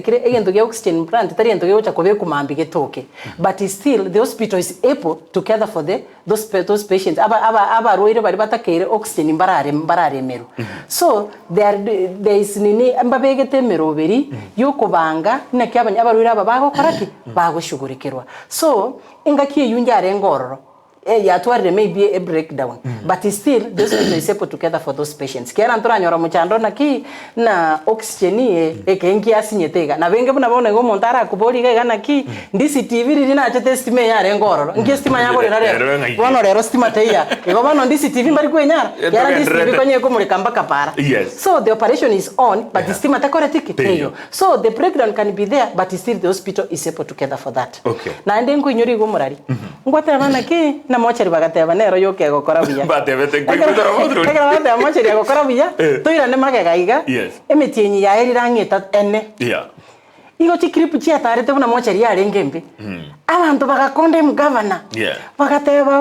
kire egento ge oxygen plant tari ento ge ocha kobe kumambi getoke, but still the hospital is able to gather for those patients aba roire bari batakere oxygen mbarare meru. So there is nini mbabegete meroberi yokobanga na kyabanya abaroire aba bago karaki bago shugurikirwa. So ingaki yunjare ngororo yatware maybe a breakdown, but still the hospital is able to gather for those patients. Kera ntora nyora muchando na oxygen ekengi asinyetega na benge buna bone ngo montara kubori ga na ki ndisi TV riri na chete stime yare ngororo ngi stima yabo rero bono rero stima teya ego bono ndisi TV mbari kwenyara kera ndisi TV konye ko muri kamba kapara. So the operation is on, but the stima takora tiki. So the breakdown can be there, but still the hospital is able to gather for that. Na ende ngo inyori go murari ngwata bana ki na mochari bagateba nero yoke gukora buya batebete kwikutara modro kera bate mochari gukora buya toira ne magegaiga emetienyi ya erirangita ene igo chikiripu chia tarete buna mochari yare ngembe abantu bagakonde mgavana bagateba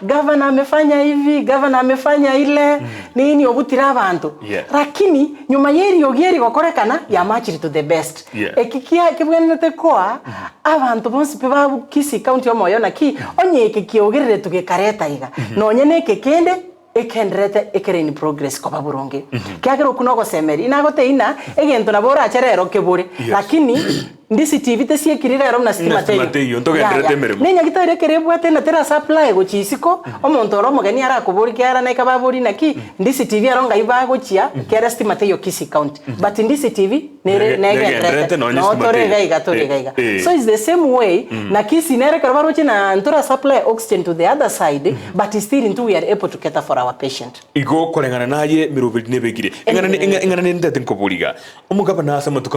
governor amefanya hivi, governor amefanya ile nini obutira abantu lakini nyuma yeri yogeri gokorekana ya match to the best ekikia kibwenete kwa abantu bonse pe ba Kisii county omoyo na ki onye ekikiogerere tugekareta iga nonye nekekende ekendrete ekere in progress kwa baburonge kyagero kunogo semeri inagote ina egento nabora acherero kebure lakini ndisi TV tesie kirirero na stima teyo ntogendrete meremo nenya gitare kerebwate na tera supply go chisiko omonto ro mogeni ara kuburi kyara na kababuri naki ndisi TV aronga ibago chia kera stima teyo Kisii county but ndisi TV negendrete no torega so it's the same way na Kisii nere karabaro china ntora supply oxygen to the other side but still into we are able to cater for our patient igo kolengana naye mirubiri nebegire engana ne ndete nkoburiga umugaba nasa matuka